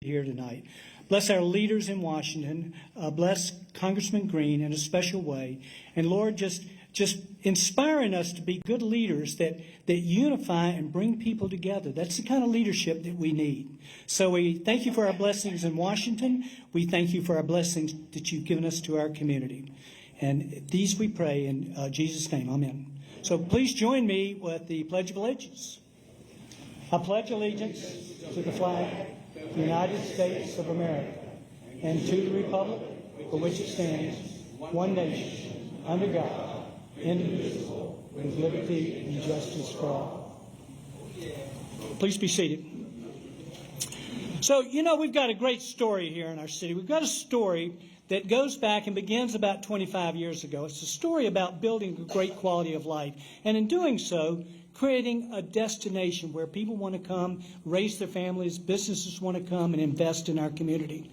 here tonight. Bless our leaders in Washington. Bless Congressman Greene in a special way. And Lord, just inspiring us to be good leaders that unify and bring people together. That's the kind of leadership that we need. So we thank you for our blessings in Washington. We thank you for our blessings that you've given us to our community. And these we pray in Jesus' name. Amen. So please join me with the Pledge of Allegiance. I pledge allegiance to the flag of the United States of America and to the republic for which it stands, one nation, under God, indivisible, with liberty and justice for all. Please be seated. So, we've got a great story here in our city. We've got a story that goes back and begins about 25 years ago. It's a story about building a great quality of life. And in doing so, creating a destination where people want to come, raise their families, businesses want to come and invest in our community.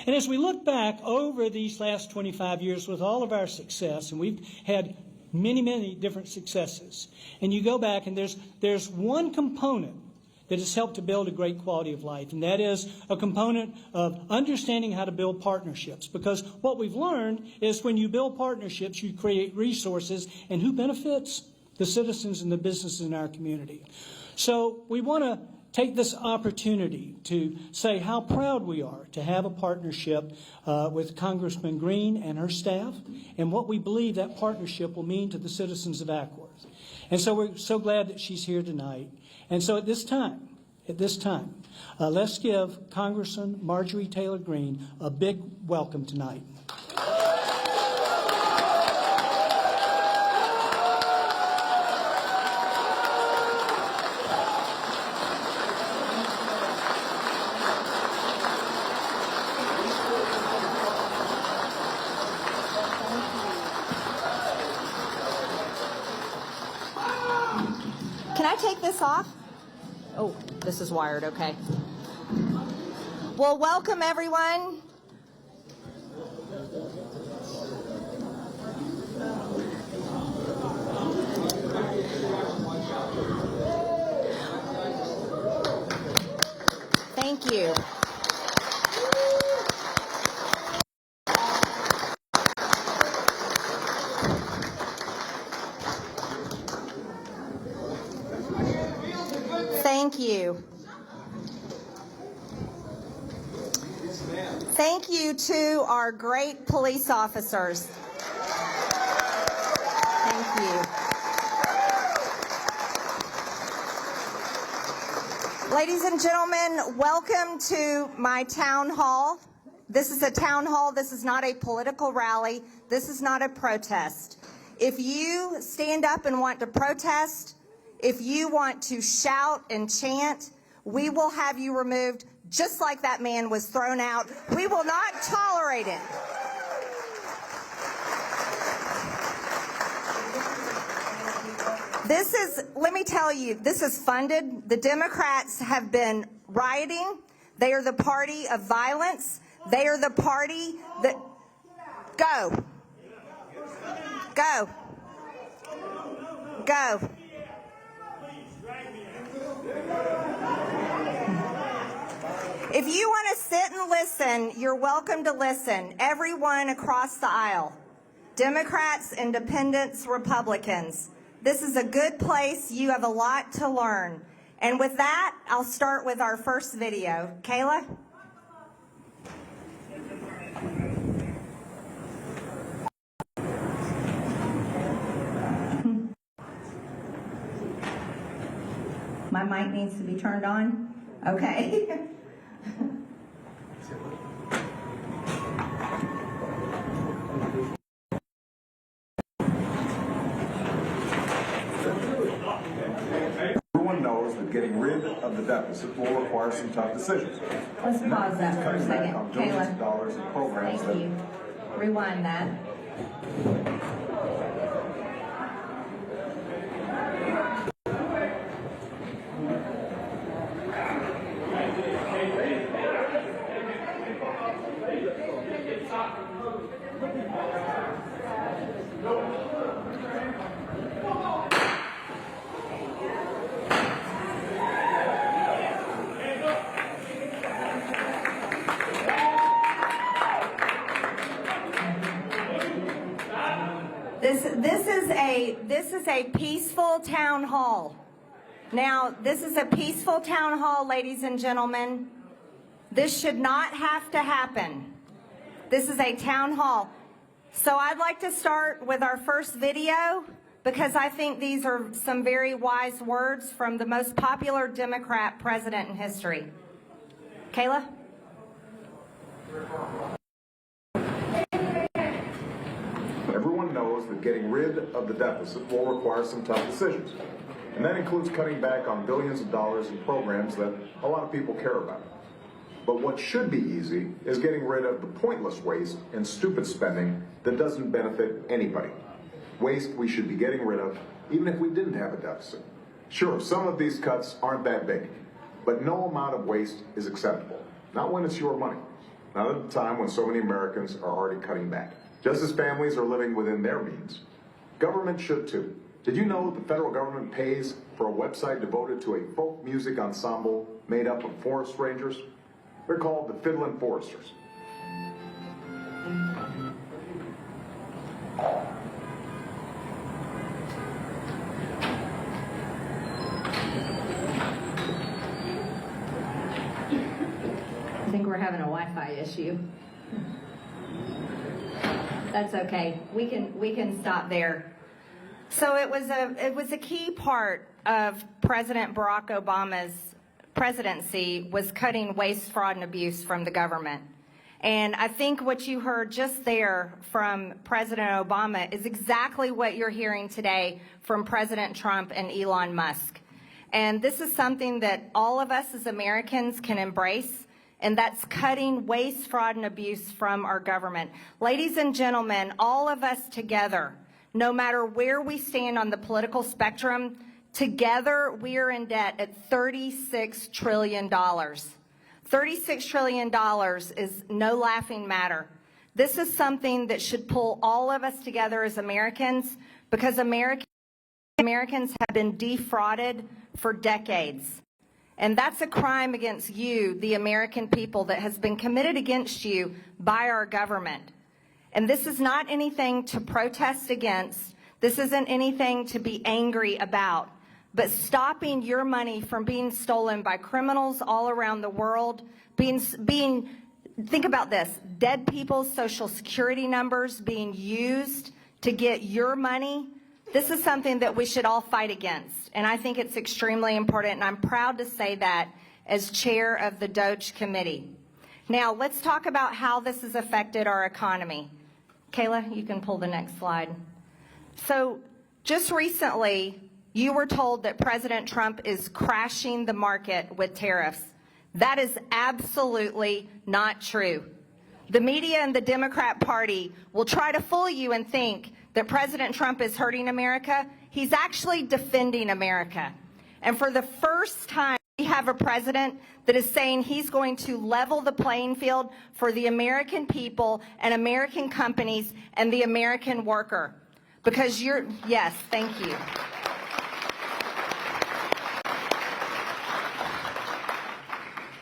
And as we look back over these last 25 years with all of our success, and we've had many, many different successes, and you go back and there's one component that has helped to build a great quality of life, and that is a component of understanding how to build partnerships. Because what we've learned is when you build partnerships, you create resources, and who benefits? The citizens and the businesses in our community. So we want to take this opportunity to say how proud we are to have a partnership with Congressman Greene and her staff, and what we believe that partnership will mean to the citizens of Ackworth. And so we're so glad that she's here tonight. And so at this time, let's give Congressman Marjorie Taylor Greene a big welcome tonight. Can I take this off? Oh, this is wired, okay. Well, welcome everyone. Thank you. Thank you. Thank you to our great police officers. Thank you. Ladies and gentlemen, welcome to my town hall. This is a town hall. This is not a political rally. This is not a protest. If you stand up and want to protest, if you want to shout and chant, we will have you removed just like that man was thrown out. We will not tolerate it. Let me tell you, this is funded. The Democrats have been rioting. They are the party of violence. They are the party that... Go. Go. Go. If you want to sit and listen, you're welcome to listen. Everyone across the aisle. Democrats, Independents, Republicans. This is a good place. You have a lot to learn. And with that, I'll start with our first video. Kayla? My mic needs to be turned on? Okay. Everyone knows that getting rid of the deficit will require some tough decisions. Let's pause that for a second. Billions of dollars in programs. Thank you. Rewind that. is a peaceful town hall. Now, this is a peaceful town hall, ladies and gentlemen. This should not have to happen. This is a town hall. So I'd like to start with our first video because I think these are some very wise words from the most popular Democrat president in history. Kayla? Everyone knows that getting rid of the deficit will require some tough decisions. And that includes cutting back on billions of dollars in programs that a lot of people care about. But what should be easy is getting rid of the pointless waste and stupid spending that doesn't benefit anybody. Waste we should be getting rid of even if we didn't have a deficit. Sure, some of these cuts aren't that big, but no amount of waste is acceptable. Not when it's your money. Not at a time when so many Americans are already cutting back. Just as families are living within their means, government should too. Did you know the federal government pays for a website devoted to a folk music ensemble made up of forest rangers? They're called the Fiddlin' Foresters. I think we're having a Wi-Fi issue. That's okay. We can stop there. So it was a key part of President Barack Obama's presidency was cutting waste, fraud, and abuse from the government. And I think what you heard just there from President Obama is exactly what you're hearing today from President Trump and Elon Musk. And this is something that all of us as Americans can embrace, and that's cutting waste, fraud, and abuse from our government. Ladies and gentlemen, all of us together, no matter where we stand on the political spectrum, together we are in debt at $36 trillion. $36 trillion is no laughing matter. This is something that should pull all of us together as Americans because Americans have been defrauded for decades. And that's a crime against you, the American people, that has been committed against you by our government. And this is not anything to protest against. This isn't anything to be angry about. But stopping your money from being stolen by criminals all around the world, think about this, dead people's social security numbers being used to get your money, this is something that we should all fight against. And I think it's extremely important, and I'm proud to say that as chair of the DOGE committee. Now, let's talk about how this has affected our economy. Kayla, you can pull the next slide. So just recently, you were told that President Trump is crashing the market with tariffs. That is absolutely not true. The media and the Democrat Party will try to fool you and think that President Trump is hurting America. He's actually defending America. And for the first time, we have a president that is saying he's going to level the playing field for the American people and American companies and the American worker. Because yes, thank you.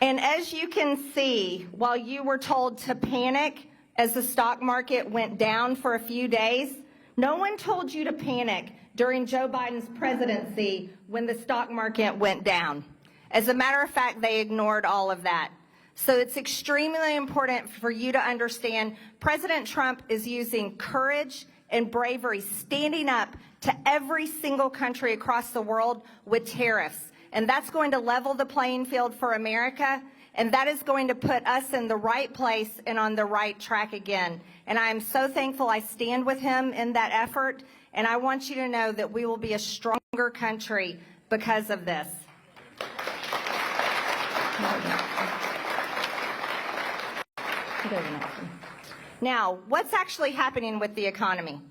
And as you can see, while you were told to panic as the stock market went down for a few days, no one told you to panic during Joe Biden's presidency when the stock market went down. As a matter of fact, they ignored all of that. So it's extremely important for you to understand President Trump is using courage and bravery, standing up to every single country across the world with tariffs. And that's going to level the playing field for America, and that is going to put us in the right place and on the right track again. And I am so thankful I stand with him in that effort, and I want you to know that we will be a stronger country because of this. Now, what's actually happening with the economy?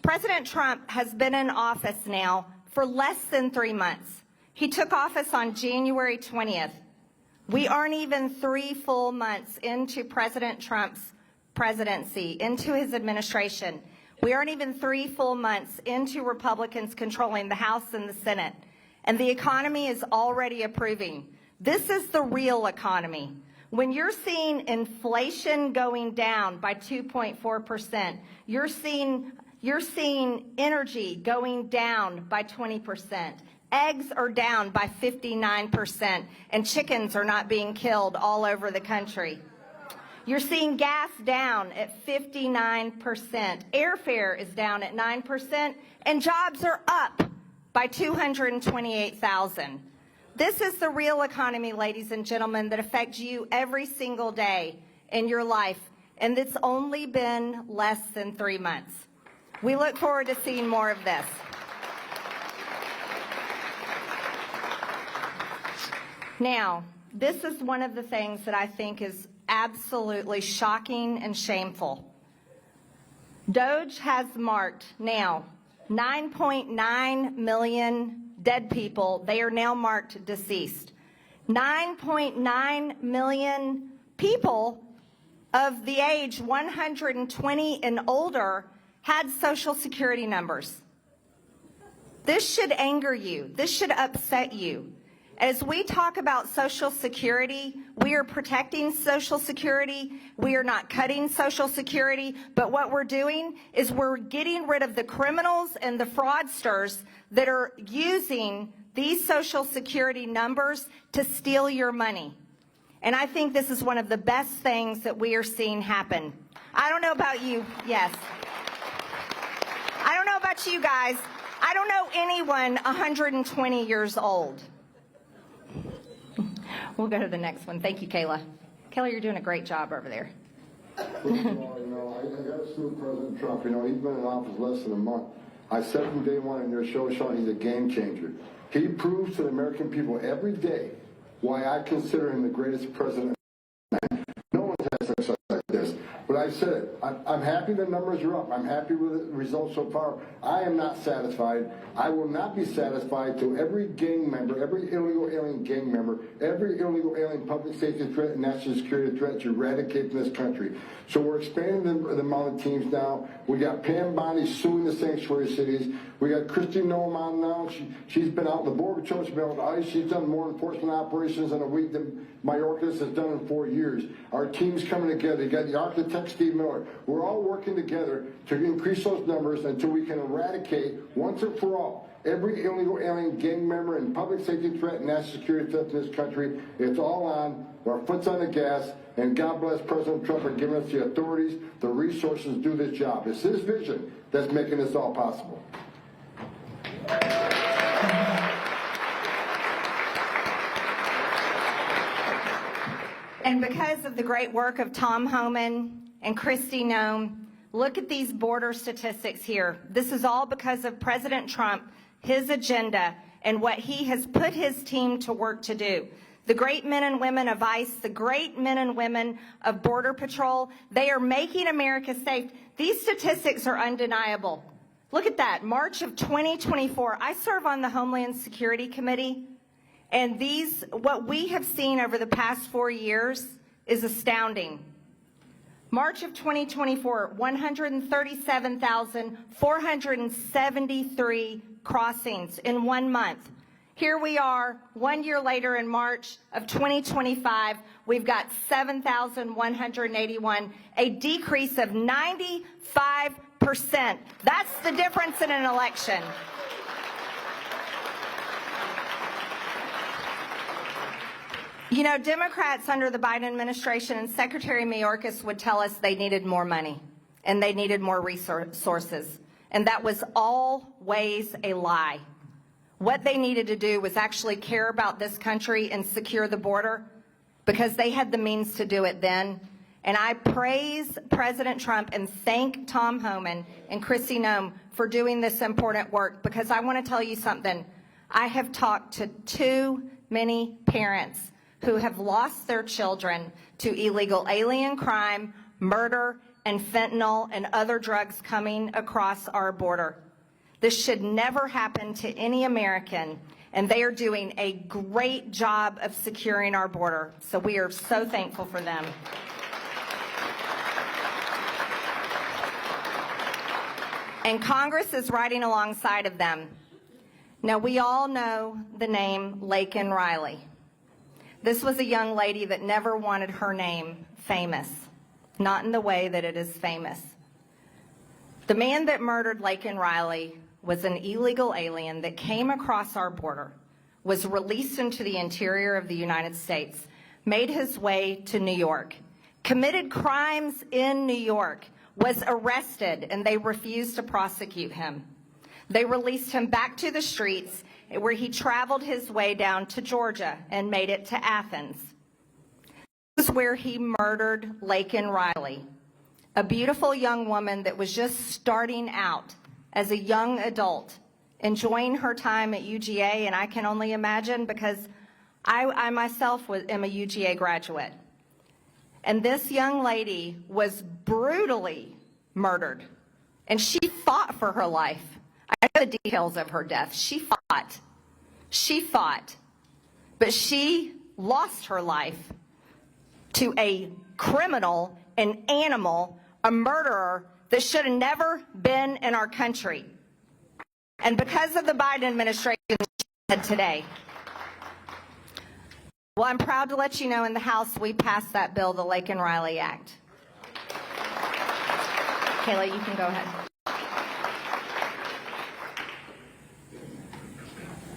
President Trump has been in office now for less than 3 months. He took office on January 20th. We aren't even 3 full months into President Trump's presidency, into his administration. We aren't even 3 full months into Republicans controlling the House and the Senate. And the economy is already improving. This is the real economy. When you're seeing inflation going down by 2.4%, you're seeing You're seeing energy going down by 20%. Eggs are down by 59%, and chickens are not being killed all over the country. You're seeing gas down at 59%. Airfare is down at 9%, and jobs are up by 228,000. This is the real economy, ladies and gentlemen, that affects you every single day in your life, and it's only been less than 3 months. We look forward to seeing more of this. Now, this is one of the things that I think is absolutely shocking and shameful. DOGE has marked now 9.9 million dead people. They are now marked deceased. 9.9 million people of the age 120 and older had Social Security numbers. This should anger you. This should upset you. As we talk about Social Security, we are protecting Social Security. We are not cutting Social Security. But what we're doing is we're getting rid of the criminals and the fraudsters that are using these Social Security numbers to steal your money. And I think this is one of the best things that we are seeing happen. I don't know about you. Yes. I don't know about you guys. I don't know anyone 120 years old. We'll go to the next one. Thank you, Kayla. Kayla, you're doing a great job over there. First of all, I got to salute President Trump. He's been in office less than a month. I said from day one in your show, Sean, he's a game changer. He proves to the American people every day why I consider him the greatest president. No one's had success like this. But I said it. I'm happy the numbers are up. I'm happy with the results so far. I am not satisfied. I will not be satisfied till every gang member, every illegal alien gang member, every illegal alien public safety threat and national security threat is eradicated from this country. So we're expanding the amount of teams now. We got Pam Bondi suing the sanctuary cities. We got Christy Noem on now. She's been out in the Border Patrol. She's been out with ICE. She's done more enforcement operations in a week than Mayorkas has done in 4 years. Our team's coming together. You got the architect, Steve Miller. We're all working together to increase those numbers until we can eradicate once and for all every illegal alien gang member and public safety threat and national security threat to this country. It's all on. Our foot's on the gas. And God bless President Trump for giving us the authorities, the resources to do this job. It's his vision that's making this all possible. And because of the great work of Tom Homan and Christy Noem, look at these border statistics here. This is all because of President Trump, his agenda, and what he has put his team to work to do. The great men and women of ICE, the great men and women of Border Patrol, they are making America safe. These statistics are undeniable. Look at that, March of 2024. I serve on the Homeland Security Committee, and what we have seen over the past 4 years is astounding. March of 2024, 137,473 crossings in 1 month. Here we are, 1 year later in March of 2025, we've got 7,181, a decrease of 95%. That's the difference in an election. You know, Democrats under the Biden administration and Secretary Mayorkas would tell us they needed more money and they needed more resources. And that was always a lie. What they needed to do was actually care about this country and secure the border because they had the means to do it then. And I praise President Trump and thank Tom Homan and Christy Noem for doing this important work, because I want to tell you something. I have talked to too many parents who have lost their children to illegal alien crime, murder, and fentanyl and other drugs coming across our border. This should never happen to any American, and they are doing a great job of securing our border. So we are so thankful for them. And Congress is riding alongside of them. Now, we all know the name Laken Riley. This was a young lady that never wanted her name famous, not in the way that it is famous. The man that murdered Laken Riley was an illegal alien that came across our border, was released into the interior of the United States, made his way to New York, committed crimes in New York, was arrested, and they refused to prosecute him. They released him back to the streets where he traveled his way down to Georgia and made it to Athens. This is where he murdered Laken Riley, a beautiful young woman that was just starting out as a young adult, enjoying her time at UGA, and I can only imagine because I myself am a UGA graduate. And this young lady was brutally murdered, and she fought for her life. I know the details of her death. She fought, but she lost her life to a criminal, an animal, a murderer that should have never been in our country. And because of the Biden administration today, well, I'm proud to let you know in the House we passed that bill, the Laken Riley Act. Kayla, you can go ahead.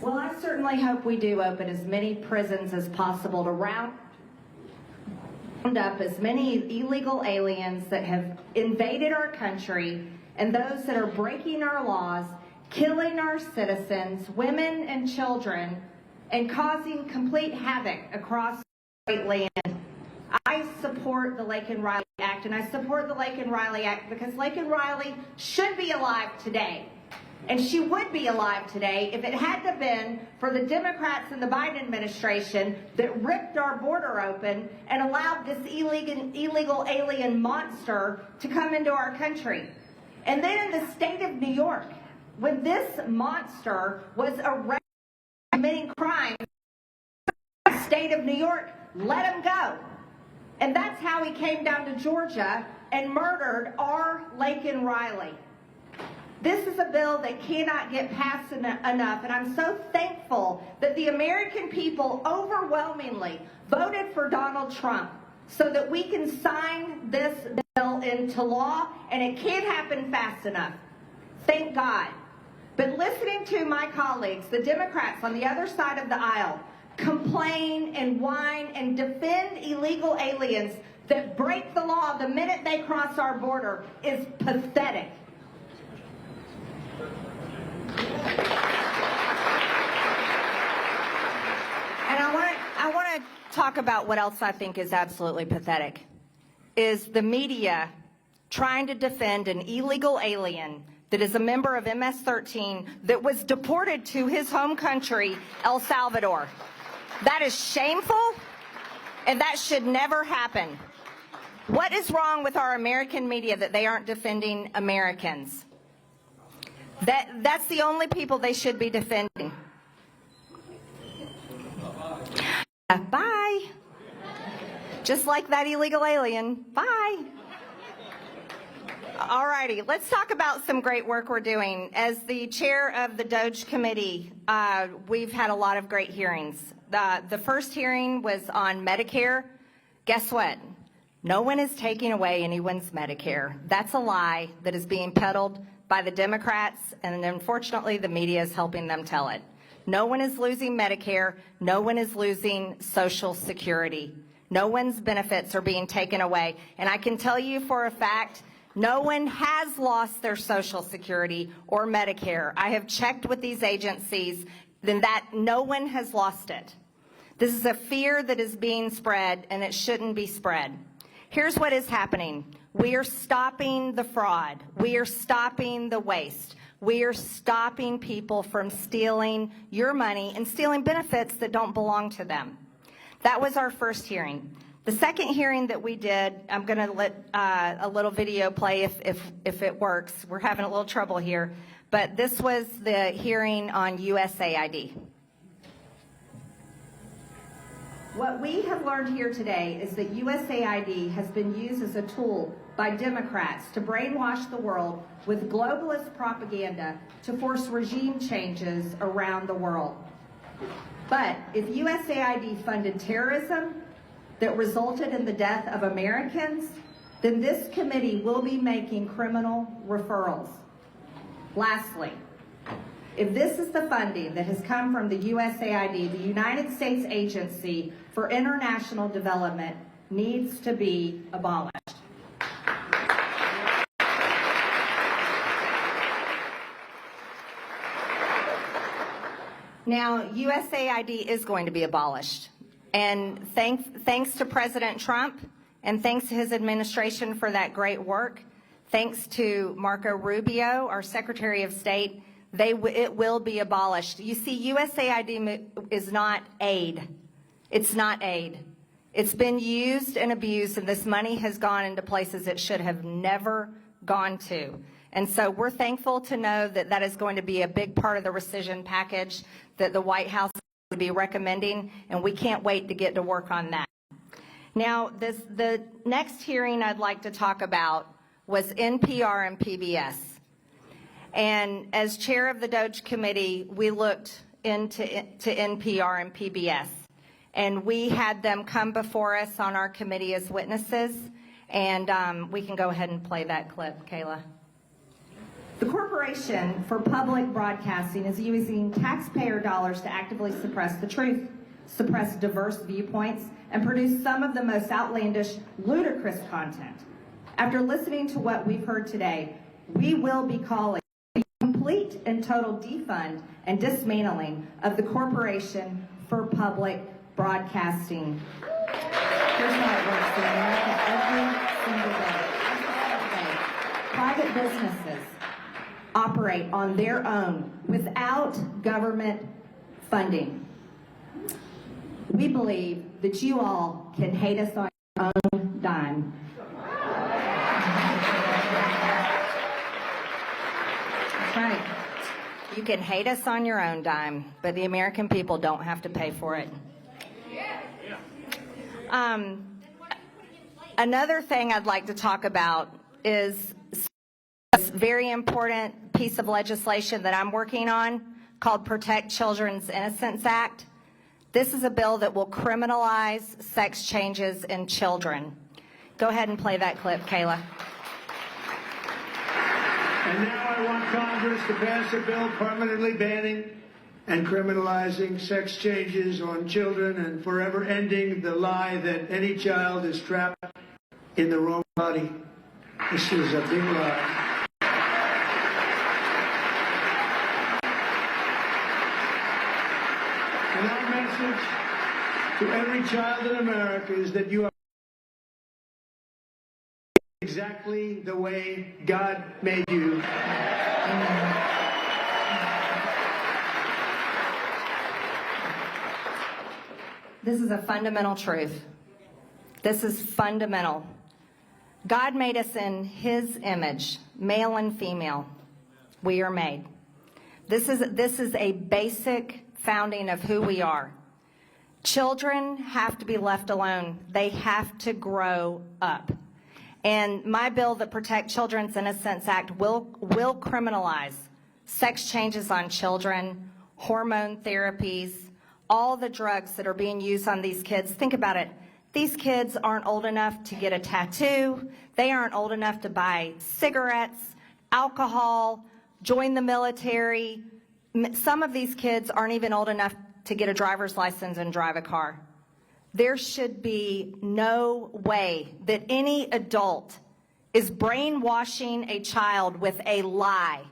Well, I certainly hope we do open as many prisons as possible to round up as many illegal aliens that have invaded our country and those that are breaking our laws, killing our citizens, women and children, and causing complete havoc across the great land. I support the Laken Riley Act, and I support the Laken Riley Act because Laken Riley should be alive today. And she would be alive today if it hadn't been for the Democrats and the Biden administration that ripped our border open and allowed this illegal alien monster to come into our country. And then in the state of New York, when this monster was arrested committing crimes, the state of New York let him go. And that's how he came down to Georgia and murdered our Laken Riley. This is a bill that cannot get passed enough, and I'm so thankful that the American people overwhelmingly voted for Donald Trump so that we can sign this bill into law, and it can't happen fast enough. Thank God. But listening to my colleagues, the Democrats on the other side of the aisle, complain and whine and defend illegal aliens that break the law the minute they cross our border is pathetic. And I want to talk about what else I think is absolutely pathetic, is the media trying to defend an illegal alien that is a member of MS-13 that was deported to his home country, El Salvador. That is shameful, and that should never happen. What is wrong with our American media that they aren't defending Americans? That's the only people they should be defending. Bye. Just like that illegal alien. Bye. All righty, let's talk about some great work we're doing. As the chair of the DOGE committee, we've had a lot of great hearings. The first hearing was on Medicare. Guess what? No one is taking away anyone's Medicare. That's a lie that is being peddled by the Democrats, and unfortunately the media is helping them tell it. No one is losing Medicare. No one is losing Social Security. No one's benefits are being taken away. And I can tell you for a fact, no one has lost their Social Security or Medicare. I have checked with these agencies, then that no one has lost it. This is a fear that is being spread, and it shouldn't be spread. Here's what is happening. We are stopping the fraud. We are stopping the waste. We are stopping people from stealing your money and stealing benefits that don't belong to them. That was our first hearing. The second hearing that we did, I'm going to let a little video play if it works. We're having a little trouble here. But this was the hearing on USAID. What we have learned here today is that USAID has been used as a tool by Democrats to brainwash the world with globalist propaganda to force regime changes around the world. But if USAID funded terrorism that resulted in the death of Americans, then this committee will be making criminal referrals. Lastly, if this is the funding that has come from the USAID, the United States Agency for International Development needs to be abolished. Now, USAID is going to be abolished. And thanks to President Trump and thanks to his administration for that great work, thanks to Marco Rubio, our Secretary of State, it will be abolished. You see, USAID is not aid. It's not aid. It's been used and abused, and this money has gone into places it should have never gone to. And so we're thankful to know that that is going to be a big part of the rescission package that the White House will be recommending, and we can't wait to get to work on that. Now, the next hearing I'd like to talk about was NPR and PBS. And as chair of the DOGE committee, we looked into NPR and PBS. And we had them come before us on our committee as witnesses. And we can go ahead and play that clip, Kayla. The Corporation for Public Broadcasting is using taxpayer dollars to actively suppress the truth, suppress diverse viewpoints, and produce some of the most outlandish, ludicrous content. After listening to what we've heard today, we will be calling a complete and total defund and dismantling of the Corporation for Public Broadcasting. Here's how it works in America every single day. Private businesses operate on their own without government funding. We believe that you all can hate us on your own dime. That's right. You can hate us on your own dime, but the American people don't have to pay for it. Another thing I'd like to talk about is a very important piece of legislation that I'm working on called Protect Children's Innocence Act. This is a bill that will criminalize sex changes in children. Go ahead and play that clip, Kayla. And now I want Congress to pass a bill permanently banning and criminalizing sex changes on children and forever ending the lie that any child is trapped in the wrong body. This is a big lie. And our message to every child in America is that you are exactly the way God made you. This is a fundamental truth. This is fundamental. God made us in His image, male and female. We are made. This is a basic founding of who we are. Children have to be left alone. They have to grow up. And my bill, the Protect Children's Innocence Act, will criminalize sex changes on children, hormone therapies, all the drugs that are being used on these kids. Think about it. These kids aren't old enough to get a tattoo. They aren't old enough to buy cigarettes, alcohol, join the military. Some of these kids aren't even old enough to get a driver's license and drive a car. There should be no way that any adult is brainwashing a child with a lie,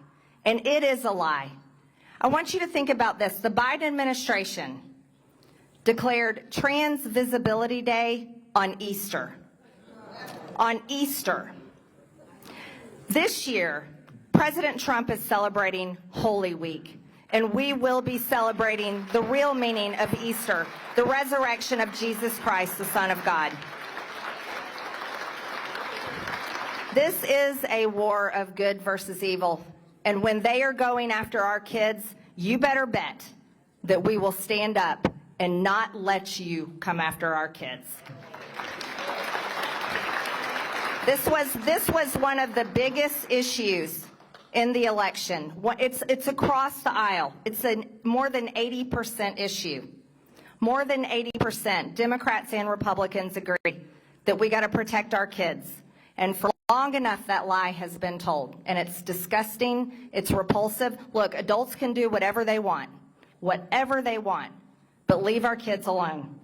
and it is a lie. I want you to think about this. The Biden administration declared Trans Visibility Day on Easter. On Easter. This year, President Trump is celebrating Holy Week. And we will be celebrating the real meaning of Easter, the resurrection of Jesus Christ, the Son of God. This is a war of good versus evil. And when they are going after our kids, you better bet that we will stand up and not let you come after our kids. This was one of the biggest issues in the election. It's across the aisle. It's a more than 80% issue. More than 80%. Democrats and Republicans agree that we got to protect our kids. And for long enough, that lie has been told. And it's disgusting. It's repulsive. Look, adults can do whatever they want. Whatever they want. But leave our kids alone.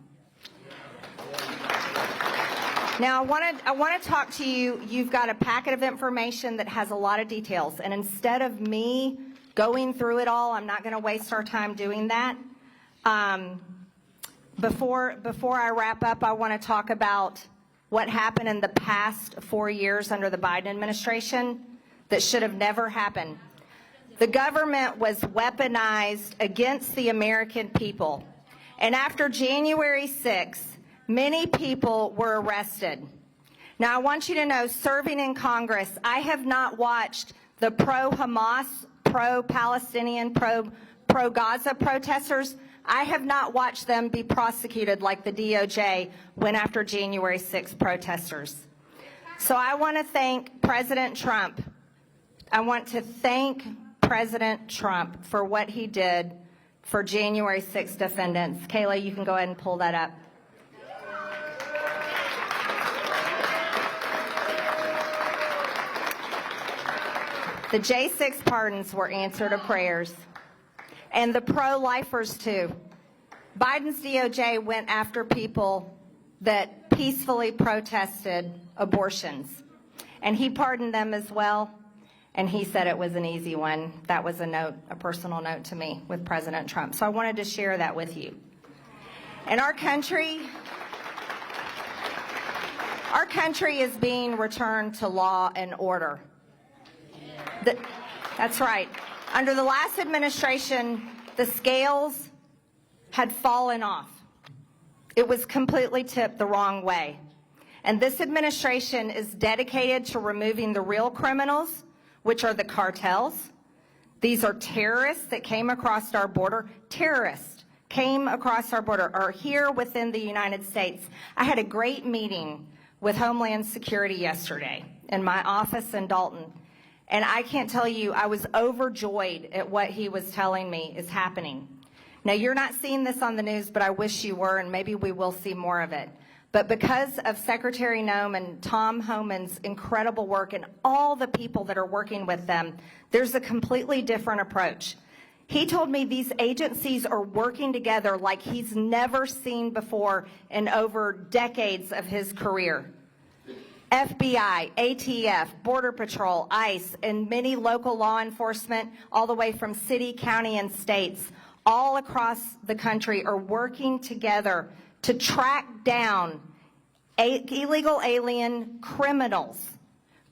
Now, I want to talk to you. You've got a packet of information that has a lot of details. And instead of me going through it all, I'm not going to waste our time doing that. Before I wrap up, I want to talk about what happened in the past 4 years under the Biden administration that should have never happened. The government was weaponized against the American people. And after January 6th, many people were arrested. Now, I want you to know, serving in Congress, I have not watched the pro-Hamas, pro-Palestinian, pro-Gaza protesters. I have not watched them be prosecuted like the DOJ went after January 6th protesters. So I want to thank President Trump. I want to thank President Trump for what he did for January 6th defendants. Kayla, you can go ahead and pull that up. The J6 pardons were answer to prayers. And the pro-lifers, too. Biden's DOJ went after people that peacefully protested abortions. And he pardoned them as well. And he said it was an easy one. That was a note, a personal note to me with President Trump. So I wanted to share that with you. And our country is being returned to law and order. That's right. Under the last administration, the scales had fallen off. It was completely tipped the wrong way. And this administration is dedicated to removing the real criminals, which are the cartels. These are terrorists that came across our border. Terrorists came across our border, are here within the United States. I had a great meeting with Homeland Security yesterday in my office in Dalton. And I can't tell you, I was overjoyed at what he was telling me is happening. Now, you're not seeing this on the news, but I wish you were, and maybe we will see more of it. But because of Secretary Noem and Tom Homan's incredible work and all the people that are working with them, there's a completely different approach. He told me these agencies are working together like he's never seen before in over decades of his career. FBI, ATF, Border Patrol, ICE, and many local law enforcement, all the way from city, county, and states, all across the country are working together to track down illegal alien criminals,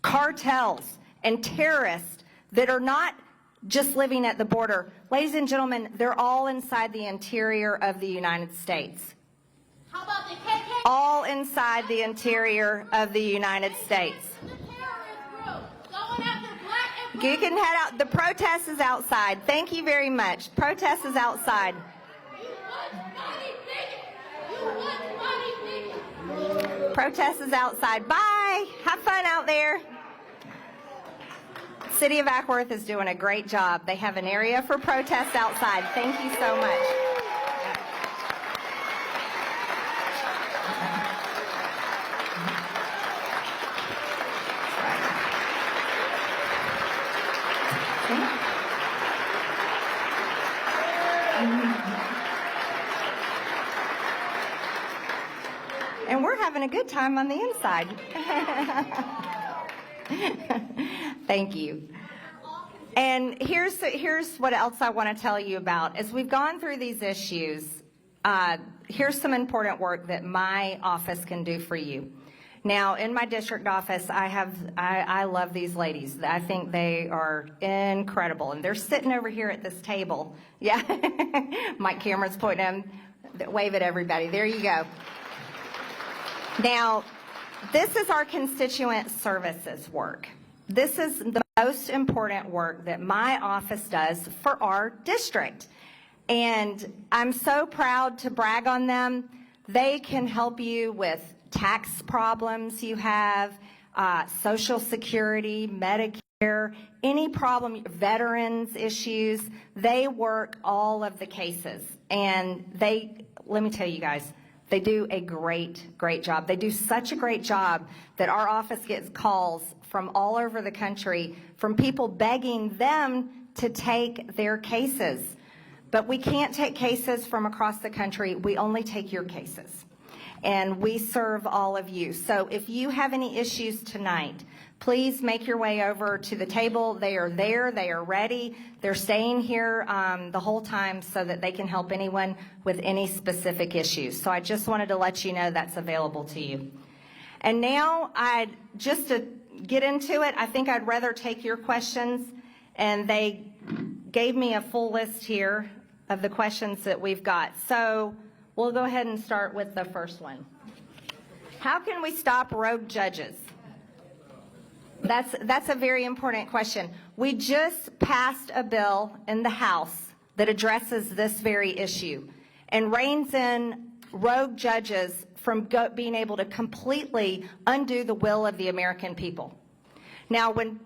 cartels, and terrorists that are not just living at the border. Ladies and gentlemen, they're all inside the interior of the United States. How about the KKK? All inside the interior of the United States. The terrorist group going after black and You can head out. The protest is outside. Thank you very much. Protest is outside. you want money, nigga. You want money, nigga. Protest is outside. Bye. Have fun out there. City of Ackworth is doing a great job. They have an area for protests outside. Thank you so much. And we're having a good time on the inside. Thank you. And here's what else I want to tell you about. As we've gone through these issues, here's some important work that my office can do for you. Now, in my district office, I love these ladies. I think they are incredible. And they're sitting over here at this table. Yeah, Mike Cameron's pointing them. Wave at everybody. There you go. Now, this is our constituent services work. This is the most important work that my office does for our district. And I'm so proud to brag on them. They can help you with tax problems you have, Social Security, Medicare, any problem, veterans issues. They work all of the cases. And let me tell you guys, They do a great job. They do such a great job that our office gets calls from all over the country from people begging them to take their cases. But we can't take cases from across the country. We only take your cases. And we serve all of you. So if you have any issues tonight, please make your way over to the table. They are there. They are ready. They're staying here the whole time so that they can help anyone with any specific issues. So I just wanted to let you know that's available to you. And now, just to get into it, I think I'd rather take your questions. And they gave me a full list here of the questions that we've got. So we'll go ahead and start with the first one. How can we stop rogue judges? That's a very important question. We just passed a bill in the House that addresses this very issue and reins in rogue judges from being able to completely undo the will of the American people. Now, when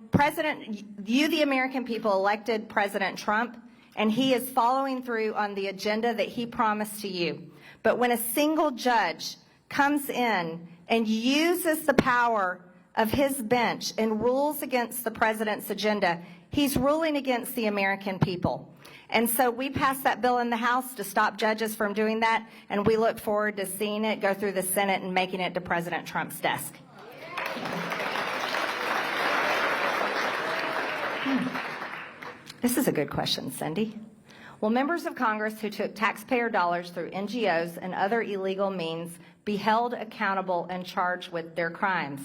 you, the American people, elected President Trump, and he is following through on the agenda that he promised to you. But when a single judge comes in and uses the power of his bench and rules against the president's agenda, he's ruling against the American people. And so we passed that bill in the House to stop judges from doing that, and we look forward to seeing it go through the Senate and making it to President Trump's desk. This is a good question, Cindy. Will members of Congress who took taxpayer dollars through NGOs and other illegal means be held accountable and charged with their crimes?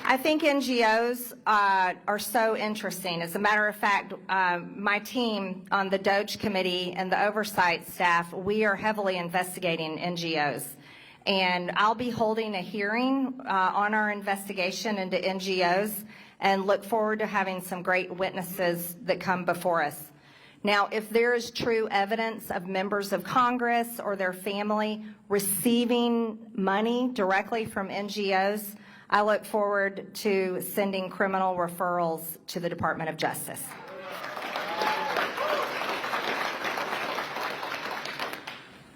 I think NGOs are so interesting. As a matter of fact, my team on the DOGE committee and the oversight staff, we are heavily investigating NGOs. And I'll be holding a hearing on our investigation into NGOs and look forward to having some great witnesses that come before us. Now, if there is true evidence of members of Congress or their family receiving money directly from NGOs, I look forward to sending criminal referrals to the Department of Justice.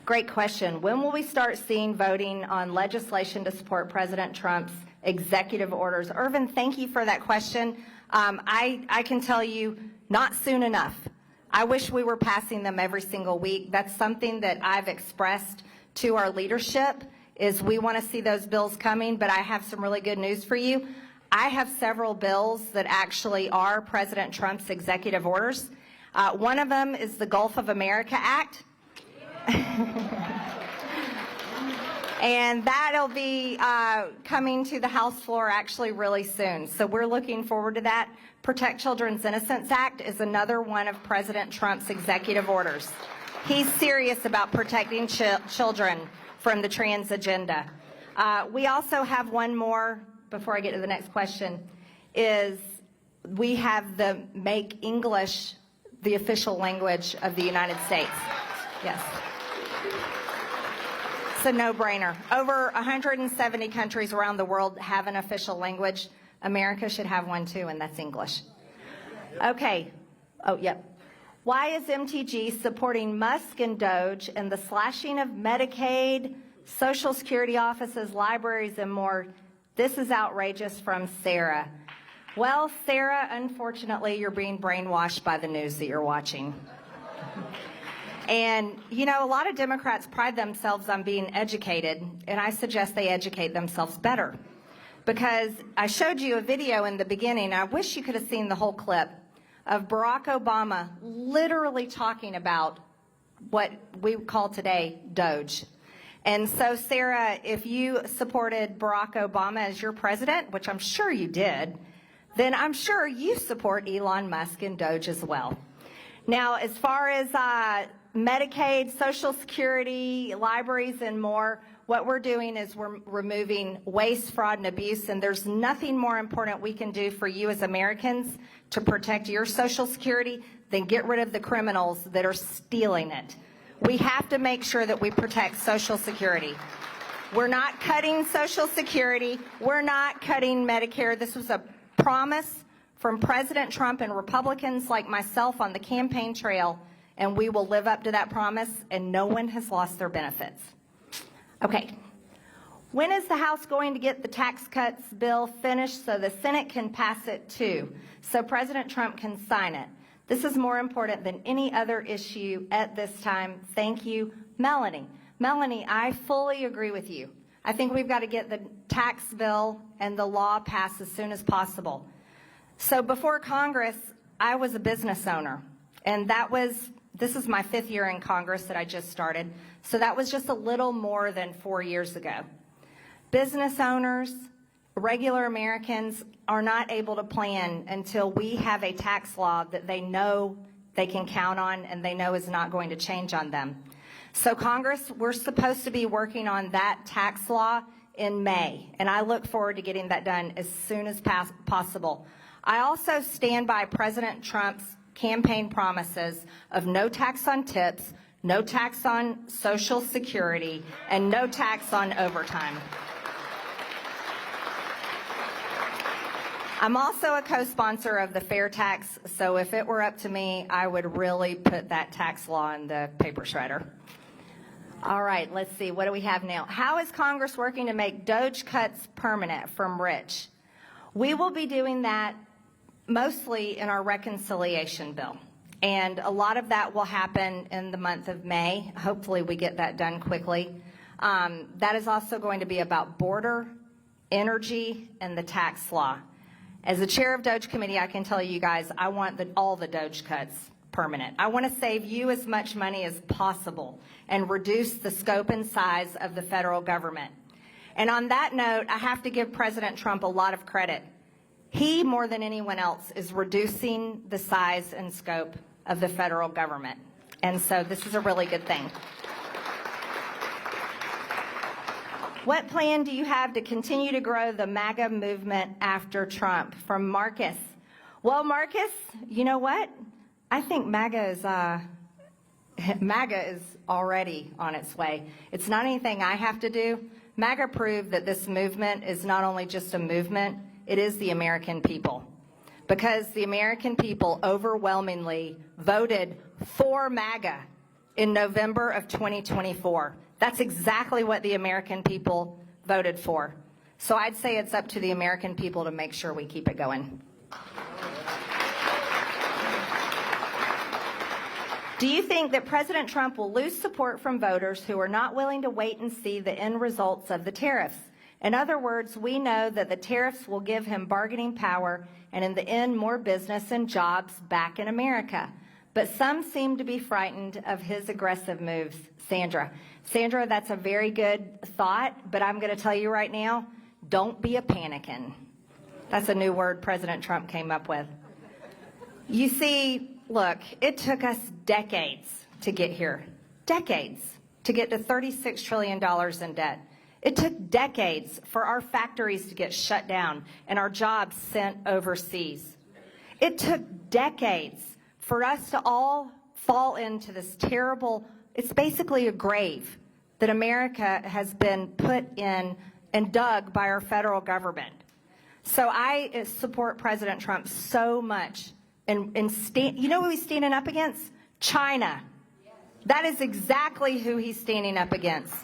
Great question. When will we start seeing voting on legislation to support President Trump's executive orders? Irvin, thank you for that question. I can tell you, not soon enough. I wish we were passing them every single week. That's something that I've expressed to our leadership, is we want to see those bills coming, but I have some really good news for you. I have several bills that actually are President Trump's executive orders. One of them is the Gulf of America Act. And that'll be coming to the House floor actually really soon. So we're looking forward to that. Protect Children's Innocence Act is another one of President Trump's executive orders. He's serious about protecting children from the trans agenda. We also have one more, before I get to the next question, is we have the Make English the official language of the United States. Yes. It's a no-brainer. Over 170 countries around the world have an official language. America should have one too, and that's English. Okay. Oh, yep. Why is MTG supporting Musk and DOGE and the slashing of Medicaid, Social Security offices, libraries, and more? This is outrageous, from Sarah. Well, Sarah, unfortunately, you're being brainwashed by the news that you're watching. And, you know, a lot of Democrats pride themselves on being educated, and I suggest they educate themselves better. Because I showed you a video in the beginning, I wish you could have seen the whole clip, of Barack Obama literally talking about what we call today DOGE. And so, Sarah, if you supported Barack Obama as your president, which I'm sure you did, then I'm sure you support Elon Musk and DOGE as well. Now, as far as Medicaid, Social Security, libraries, and more, what we're doing is we're removing waste, fraud, and abuse, and there's nothing more important we can do for you as Americans to protect your Social Security than get rid of the criminals that are stealing it. We have to make sure that we protect Social Security. We're not cutting Social Security. We're not cutting Medicare. This was a promise from President Trump and Republicans like myself on the campaign trail, and we will live up to that promise, and no one has lost their benefits. Okay. When is the House going to get the tax cuts bill finished so the Senate can pass it too, so President Trump can sign it? This is more important than any other issue at this time. Thank you, Melanie. Melanie, I fully agree with you. I think we've got to get the tax bill and the law passed as soon as possible. So before Congress, I was a business owner, and this is my 5th year in Congress that I just started, so that was just a little more than 4 years ago. Business owners, regular Americans are not able to plan until we have a tax law that they know they can count on and they know is not going to change on them. So Congress, we're supposed to be working on that tax law in May, and I look forward to getting that done as soon as possible. I also stand by President Trump's campaign promises of no tax on tips, no tax on Social Security, and no tax on overtime. I'm also a co-sponsor of the fair tax, so if it were up to me, I would really put that tax law in the paper shredder. All right, let's see. What do we have now? How is Congress working to make DOGE cuts permanent from Rich? We will be doing that mostly in our reconciliation bill. And a lot of that will happen in the month of May. Hopefully we get that done quickly. That is also going to be about border, energy, and the tax law. As the chair of DOGE committee, I can tell you guys, I want all the DOGE cuts permanent. I want to save you as much money as possible and reduce the scope and size of the federal government. And on that note, I have to give President Trump a lot of credit. He, more than anyone else, is reducing the size and scope of the federal government. And so this is a really good thing. What plan do you have to continue to grow the MAGA movement after Trump? From Marcus. Well, Marcus, you know what? I think MAGA is already on its way. It's not anything I have to do. MAGA proved that this movement is not only just a movement, it is the American people. Because the American people overwhelmingly voted for MAGA in November of 2024. That's exactly what the American people voted for. So I'd say it's up to the American people to make sure we keep it going. Do you think that President Trump will lose support from voters who are not willing to wait and see the end results of the tariffs? In other words, we know that the tariffs will give him bargaining power and in the end more business and jobs back in America. But some seem to be frightened of his aggressive moves. Sandra, that's a very good thought, but I'm going to tell you right now, don't be a panicking. That's a new word President Trump came up with. You see, look, it took us decades to get here. Decades to get to $36 trillion in debt. It took decades for our factories to get shut down and our jobs sent overseas. It took decades for us to all fall into this terrible, it's basically a grave that America has been put in and dug by our federal government. So I support President Trump so much. And you know who he's standing up against? China. That is exactly who he's standing up against.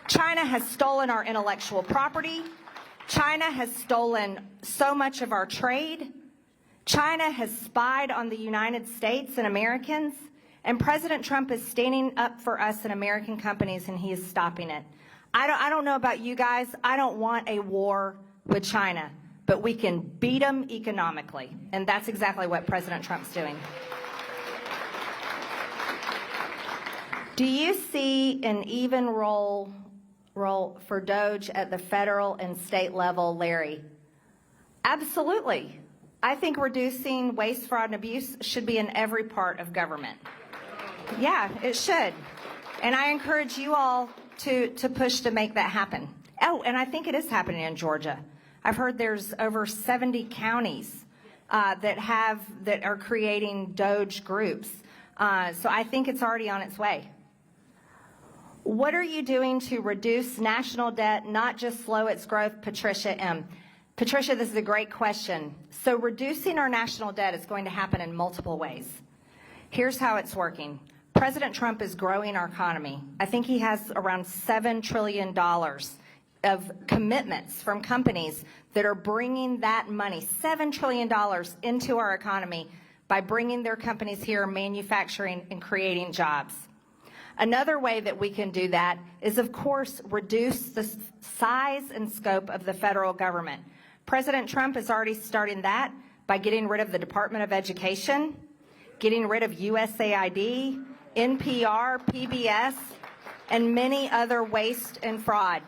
China has stolen our intellectual property. China has stolen so much of our trade. China has spied on the United States and Americans. And President Trump is standing up for us and American companies, and he is stopping it. I don't know about you guys. I don't want a war with China, but we can beat them economically. And that's exactly what President Trump's doing. Do you see an even role for DOGE at the federal and state level, Larry? Absolutely. I think reducing waste, fraud, and abuse should be in every part of government. Yeah, it should. And I encourage you all to push to make that happen. Oh, and I think it is happening in Georgia. I've heard there's over 70 counties that are creating DOGE groups. So I think it's already on its way. What are you doing to reduce national debt, not just slow its growth, Patricia M.? Patricia, this is a great question. So reducing our national debt is going to happen in multiple ways. Here's how it's working. President Trump is growing our economy. I think he has around $7 trillion of commitments from companies that are bringing that money, $7 trillion, into our economy by bringing their companies here, manufacturing and creating jobs. Another way that we can do that is, of course, reduce the size and scope of the federal government. President Trump is already starting that by getting rid of the Department of Education, getting rid of USAID, NPR, PBS, and many other waste and fraud.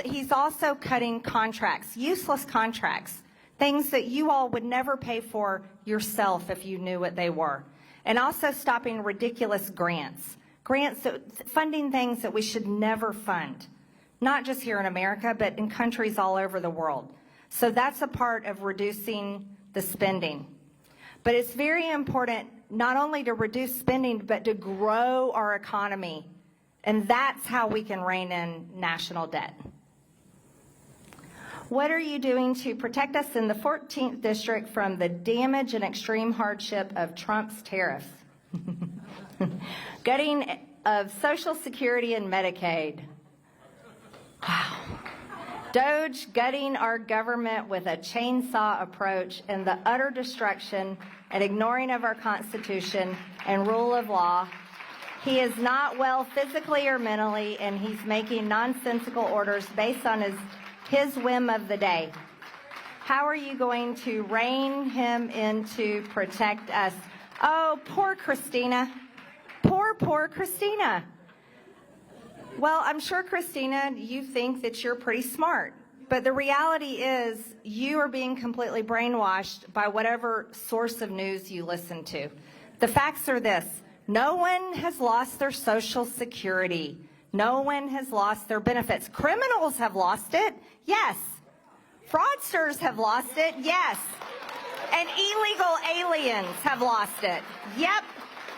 He's also cutting contracts, useless contracts, things that you all would never pay for yourself if you knew what they were. And also stopping ridiculous grants, funding things that we should never fund, not just here in America, but in countries all over the world. So that's a part of reducing the spending. But it's very important not only to reduce spending, but to grow our economy. And that's how we can rein in national debt. What are you doing to protect us in the 14th District from the damage and extreme hardship of Trump's tariffs? Gutting of Social Security and Medicaid. Wow. DOGE gutting our government with a chainsaw approach and the utter destruction and ignoring of our Constitution and rule of law. He is not well physically or mentally, and he's making nonsensical orders based on his whim of the day. How are you going to rein him in to protect us? Oh, poor Christina. Poor Christina. Well, I'm sure, Christina, you think that you're pretty smart. But the reality is you are being completely brainwashed by whatever source of news you listen to. The facts are this. No one has lost their Social Security. No one has lost their benefits. Criminals have lost it. Yes. Fraudsters have lost it. Yes. And illegal aliens have lost it. Yep.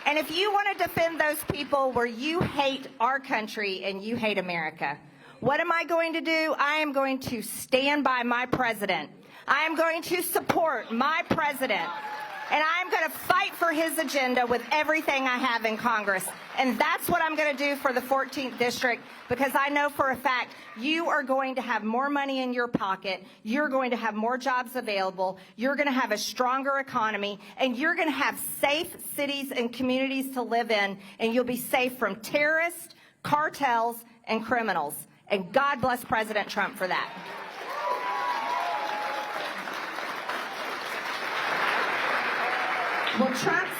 And if you want to defend those people where you hate our country and you hate America, what am I going to do? I am going to stand by my president. I am going to support my president. And I'm going to fight for his agenda with everything I have in Congress. And that's what I'm going to do for the 14th District, because I know for a fact you are going to have more money in your pocket, you're going to have more jobs available, you're going to have a stronger economy, and you're going to have safe cities and communities to live in, and you'll be safe from terrorists, cartels, and criminals. And God bless President Trump for that. Will Trump's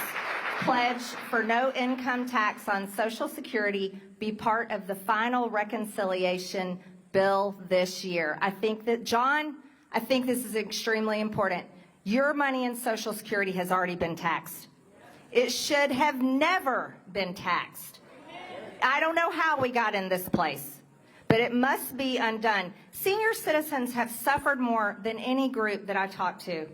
pledge for no income tax on Social Security be part of the final reconciliation bill this year? I think that, John, I think this is extremely important. Your money in Social Security has already been taxed. It should have never been taxed. I don't know how we got in this place, but it must be undone. Senior citizens have suffered more than any group that I talk to.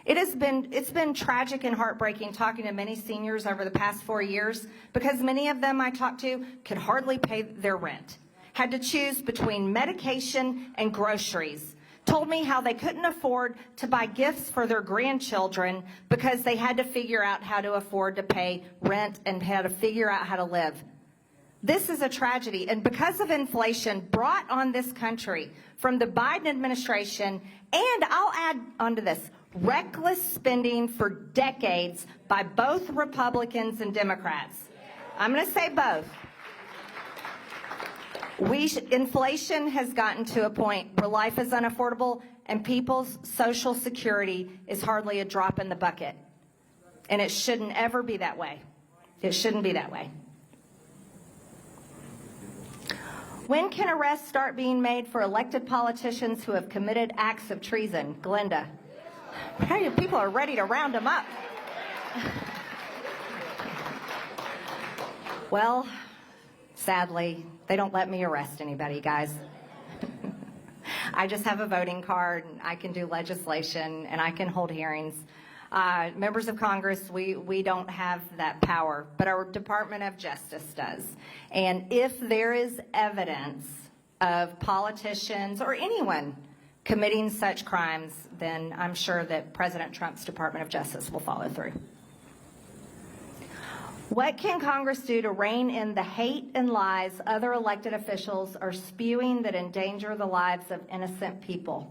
It's been tragic and heartbreaking talking to many seniors over the past 4 years, because many of them I talked to could hardly pay their rent, had to choose between medication and groceries, told me how they couldn't afford to buy gifts for their grandchildren because they had to figure out how to afford to pay rent and how to figure out how to live. This is a tragedy, and because of inflation brought on this country from the Biden administration, and I'll add onto this, reckless spending for decades by both Republicans and Democrats. I'm going to say both. Inflation has gotten to a point where life is unaffordable and people's Social Security is hardly a drop in the bucket. And it shouldn't ever be that way. It shouldn't be that way. When can arrests start being made for elected politicians who have committed acts of treason? Glenda. People are ready to round them up. Well, sadly, they don't let me arrest anybody, guys. I just have a voting card, and I can do legislation, and I can hold hearings. Members of Congress, we don't have that power, but our Department of Justice does. And if there is evidence of politicians or anyone committing such crimes, then I'm sure that President Trump's Department of Justice will follow through. What can Congress do to rein in the hate and lies other elected officials are spewing that endanger the lives of innocent people?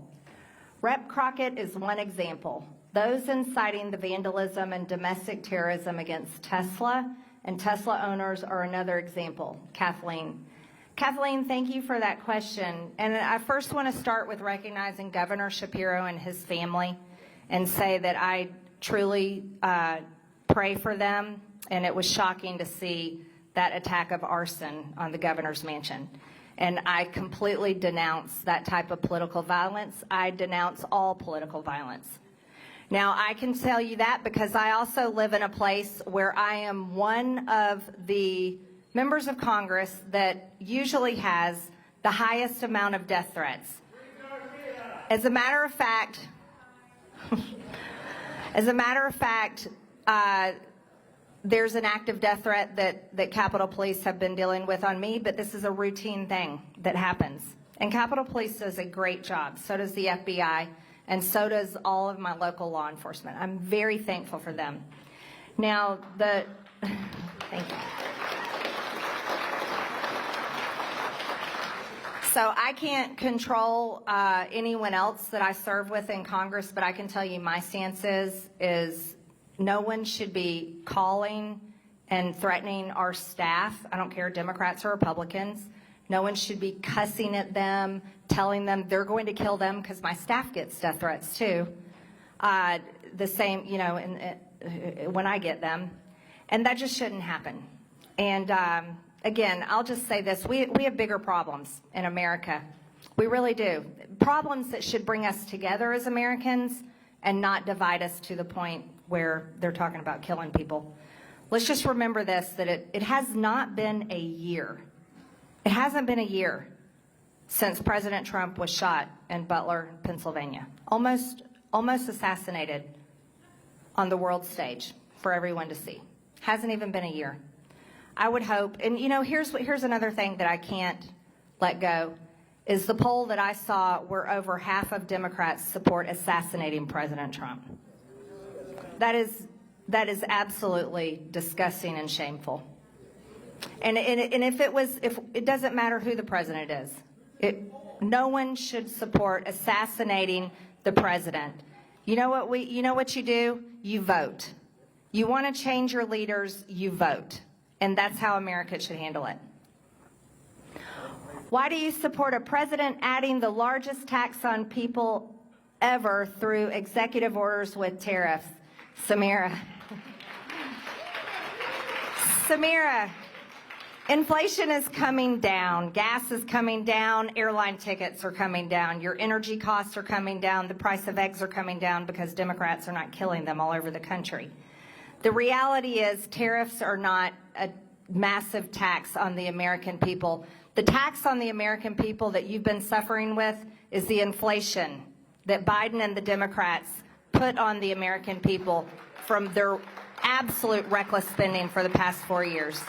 Rep. Crockett is one example. Those inciting the vandalism and domestic terrorism against Tesla and Tesla owners are another example. Kathleen. Kathleen, thank you for that question. And I first want to start with recognizing Governor Shapiro and his family and say that I truly pray for them. And it was shocking to see that attack of arson on the governor's mansion. And I completely denounce that type of political violence. I denounce all political violence. Now, I can tell you that because I also live in a place where I am one of the members of Congress that usually has the highest amount of death threats. As a matter of fact, there's an active death threat that Capitol Police have been dealing with on me, but this is a routine thing that happens. And Capitol Police does a great job. So does the FBI, and so does all of my local law enforcement. I'm very thankful for them. Now, thank you. So I can't control anyone else that I serve with in Congress, but I can tell you my stance is no one should be calling and threatening our staff. I don't care, Democrats or Republicans. No one should be cussing at them, telling them they're going to kill them, because my staff gets death threats too. The same, you know, when I get them. And that just shouldn't happen. And again, I'll just say this. We have bigger problems in America. We really do. Problems that should bring us together as Americans and not divide us to the point where they're talking about killing people. Let's just remember this, that it has not been a year. It hasn't been a year since President Trump was shot in Butler, Pennsylvania. Almost assassinated on the world stage for everyone to see. Hasn't even been a year. I would hope, and you know, here's another thing that I can't let go, is the poll that I saw where over half of Democrats support assassinating President Trump. That is absolutely disgusting and shameful. And if it doesn't matter who the president is, no one should support assassinating the president. You know what you do? You vote. You want to change your leaders, you vote. And that's how America should handle it. Why do you support a president adding the largest tax on people ever through executive orders with tariffs? Samira. Samira, inflation is coming down. Gas is coming down. Airline tickets are coming down. Your energy costs are coming down. The price of eggs are coming down because Democrats are not killing them all over the country. The reality is tariffs are not a massive tax on the American people. The tax on the American people that you've been suffering with is the inflation that Biden and the Democrats put on the American people from their absolute reckless spending for the past 4 years.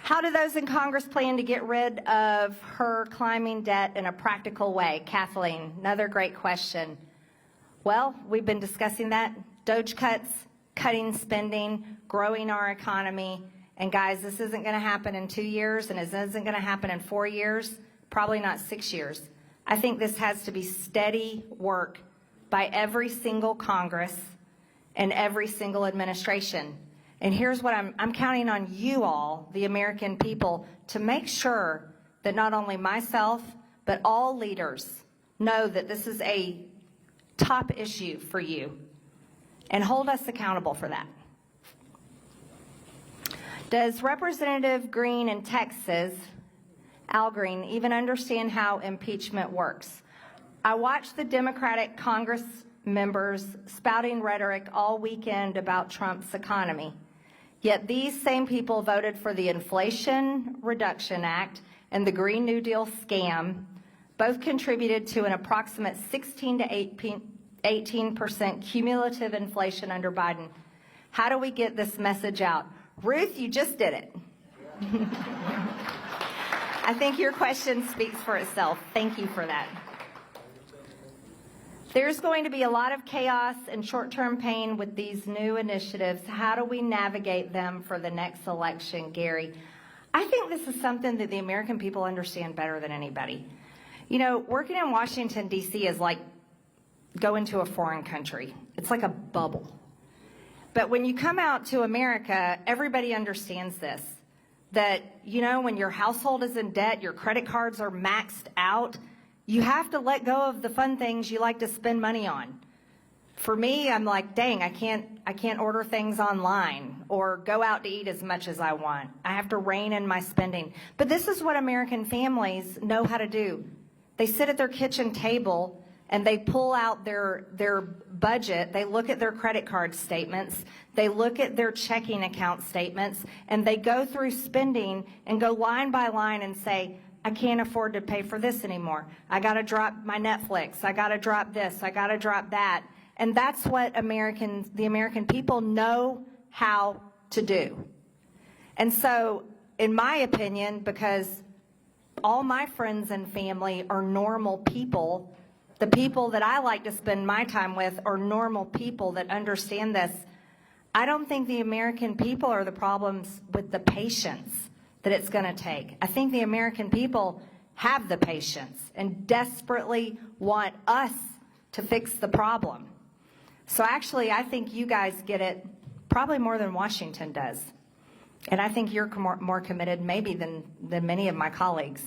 How do those in Congress plan to get rid of her climbing debt in a practical way? Kathleen, another great question. Well, we've been discussing that. DOGE cuts, cutting spending, growing our economy. And guys, this isn't going to happen in 2 years, and it isn't going to happen in 4 years, probably not 6 years. I think this has to be steady work by every single Congress and every single administration. And here's what I'm counting on you all, the American people, to make sure that not only myself, but all leaders know that this is a top issue for you, and hold us accountable for that. Does Representative Greene in Texas, Al Green, even understand how impeachment works? I watched the Democratic Congress members spouting rhetoric all weekend about Trump's economy. Yet these same people voted for the Inflation Reduction Act and the Green New Deal scam. Both contributed to an approximate 16 to 18% cumulative inflation under Biden. How do we get this message out? Ruth, you just did it. I think your question speaks for itself. Thank you for that. There's going to be a lot of chaos and short-term pain with these new initiatives. How do we navigate them for the next election, Gary? I think this is something that the American people understand better than anybody. You know, working in Washington, D.C. is like going to a foreign country. It's like a bubble. But when you come out to America, everybody understands this. That, you know, when your household is in debt, your credit cards are maxed out, you have to let go of the fun things you like to spend money on. For me, I'm like, dang, I can't order things online or go out to eat as much as I want. I have to rein in my spending. But this is what American families know how to do. They sit at their kitchen table and they pull out their budget, they look at their credit card statements, they look at their checking account statements, and they go through spending and go line by line and say, I can't afford to pay for this anymore. I gotta drop my Netflix, I gotta drop this, I gotta drop that. And that's what the American people know how to do. And so, in my opinion, because all my friends and family are normal people, the people that I like to spend my time with are normal people that understand this. I don't think the American people are the problems with the patience that it's going to take. I think the American people have the patience and desperately want us to fix the problem. So actually, I think you guys get it probably more than Washington does. And I think you're more committed maybe than many of my colleagues.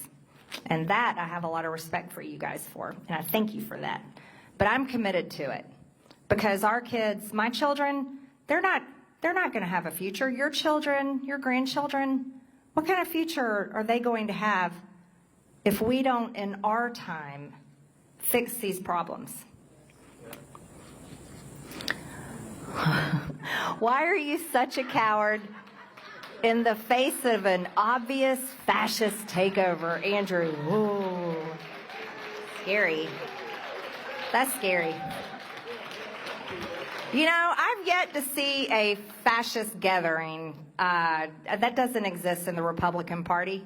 And that I have a lot of respect for you guys for, and I thank you for that. But I'm committed to it because our kids, my children, they're not going to have a future. Your children, your grandchildren, what kind of future are they going to have if we don't, in our time, fix these problems? Why are you such a coward in the face of an obvious fascist takeover? Andrew, ooh, scary. That's scary. You know, I've yet to see a fascist gathering. That doesn't exist in the Republican Party.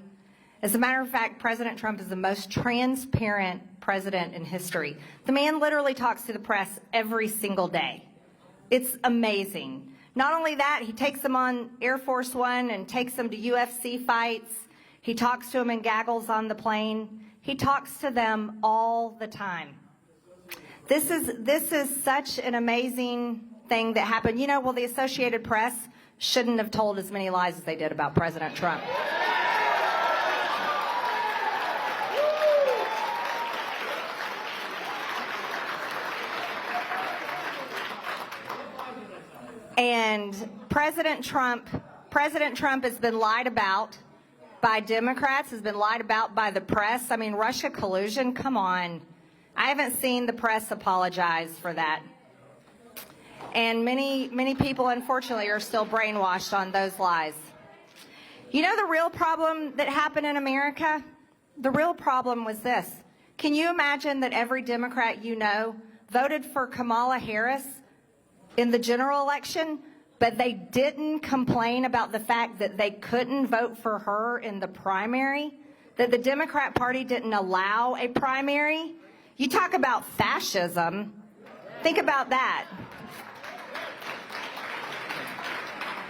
As a matter of fact, President Trump is the most transparent president in history. The man literally talks to the press every single day. It's amazing. Not only that, he takes them on Air Force One and takes them to UFC fights. He talks to them and gaggles on the plane. He talks to them all the time. This is such an amazing thing that happened. You know, well, the Associated Press shouldn't have told as many lies as they did about President Trump. And President Trump has been lied about by Democrats, has been lied about by the press. I mean, Russia collusion, come on. I haven't seen the press apologize for that. And many people, unfortunately, are still brainwashed on those lies. You know the real problem that happened in America? The real problem was this. Can you imagine that every Democrat you know voted for Kamala Harris in the general election, but they didn't complain about the fact that they couldn't vote for her in the primary? That the Democrat Party didn't allow a primary? You talk about fascism. Think about that.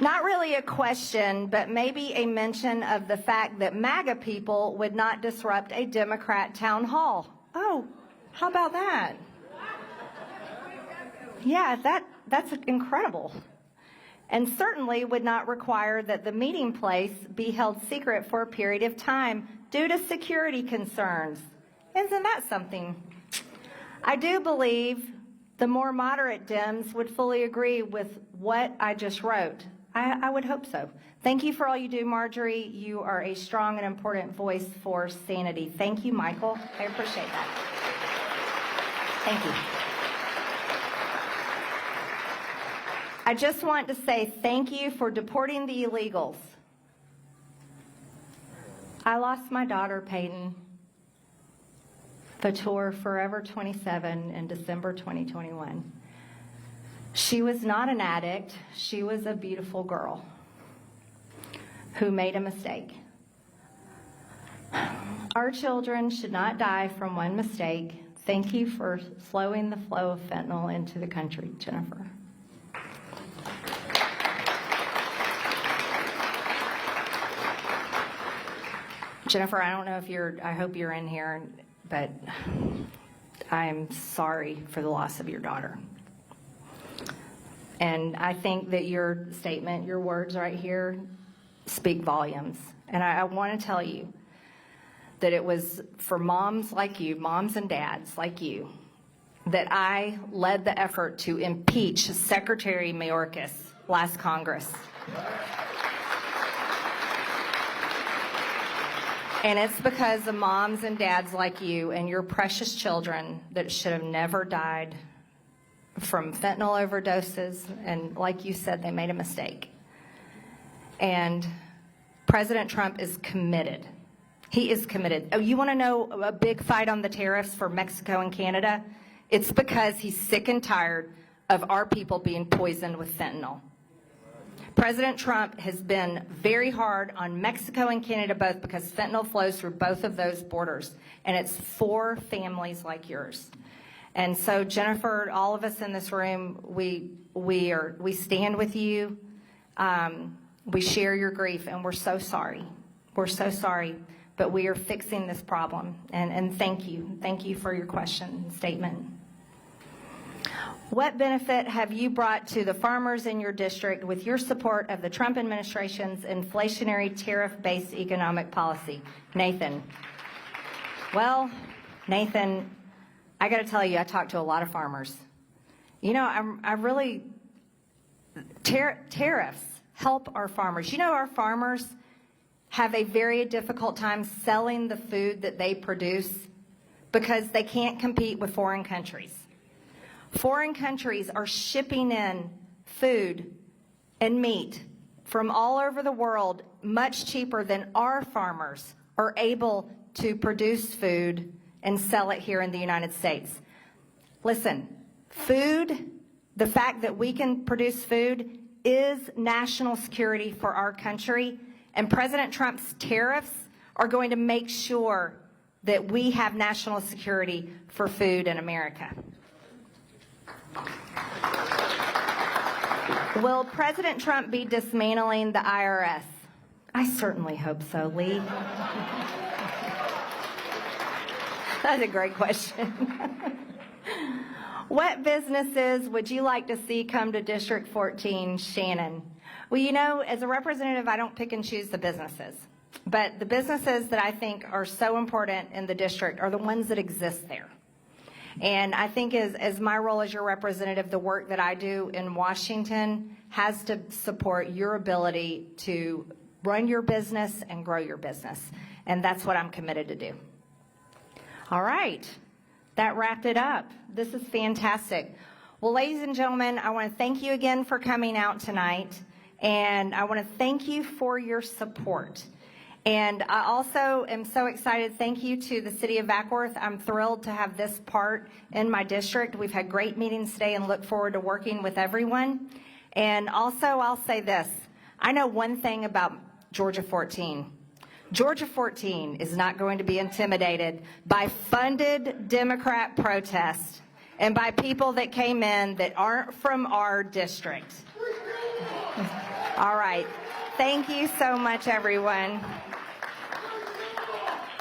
Not really a question, but maybe a mention of the fact that MAGA people would not disrupt a Democrat town hall. Oh, how about that? Yeah, that's incredible. And certainly would not require that the meeting place be held secret for a period of time due to security concerns. Isn't that something? I do believe the more moderate Dems would fully agree with what I just wrote. I would hope so. Thank you for all you do, Marjorie. You are a strong and important voice for sanity. Thank you, Michael. I appreciate that. Thank you. I just want to say thank you for deporting the illegals. I lost my daughter, Peyton Fatur, forever 27, in December 2021. She was not an addict. She was a beautiful girl who made a mistake. Our children should not die from one mistake. Thank you for slowing the flow of fentanyl into the country, Jennifer. Jennifer, I don't know if I hope you're in here, but I'm sorry for the loss of your daughter. And I think that your statement, your words right here, speak volumes. And I want to tell you that it was for moms like you, moms and dads like you, that I led the effort to impeach Secretary Mayorkas last Congress. And it's because of moms and dads like you and your precious children that should have never died from fentanyl overdoses. And like you said, they made a mistake. And President Trump is committed. He is committed. Oh, you want to know a big fight on the tariffs for Mexico and Canada? It's because he's sick and tired of our people being poisoned with fentanyl. President Trump has been very hard on Mexico and Canada both because fentanyl flows through both of those borders, and it's for families like yours. And so, Jennifer, all of us in this room, we stand with you. We share your grief, and we're so sorry. We're so sorry, but we are fixing this problem. And thank you. Thank you for your question and statement. What benefit have you brought to the farmers in your district with your support of the Trump administration's inflationary tariff-based economic policy? Nathan. Well, Nathan, I got to tell you, I talked to a lot of farmers. You know, tariffs help our farmers. You know, our farmers have a very difficult time selling the food that they produce because they can't compete with foreign countries. Foreign countries are shipping in food and meat from all over the world much cheaper than our farmers are able to produce food and sell it here in the United States. Listen, food, the fact that we can produce food is national security for our country, and President Trump's tariffs are going to make sure that we have national security for food in America. Will President Trump be dismantling the IRS? I certainly hope so, Lee. That's a great question. What businesses would you like to see come to District 14, Shannon? Well, you know, as a representative, I don't pick and choose the businesses. But the businesses that I think are so important in the district are the ones that exist there. And I think as my role as your representative, the work that I do in Washington has to support your ability to run your business and grow your business. And that's what I'm committed to do. All right. That wrapped it up. This is fantastic. Well, ladies and gentlemen, I want to thank you again for coming out tonight. And I want to thank you for your support. And I also am so excited. Thank you to the City of Vackworth. I'm thrilled to have this part in my district. We've had great meetings today and look forward to working with everyone. And also, I'll say this. I know one thing about Georgia 14. Georgia 14 is not going to be intimidated by funded Democrat protests and by people that came in that aren't from our district. All right. Thank you so much, everyone.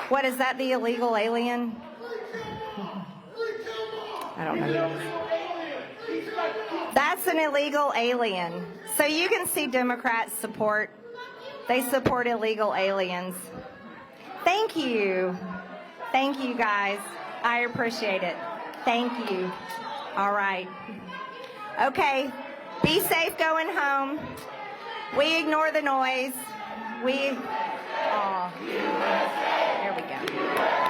What is that, the illegal alien? I don't know. That's an illegal alien. So you can see Democrats support. They support illegal aliens. Thank you. Thank you, guys. I appreciate it. Thank you. All right. Okay. Be safe going home. We ignore the noise. There we go.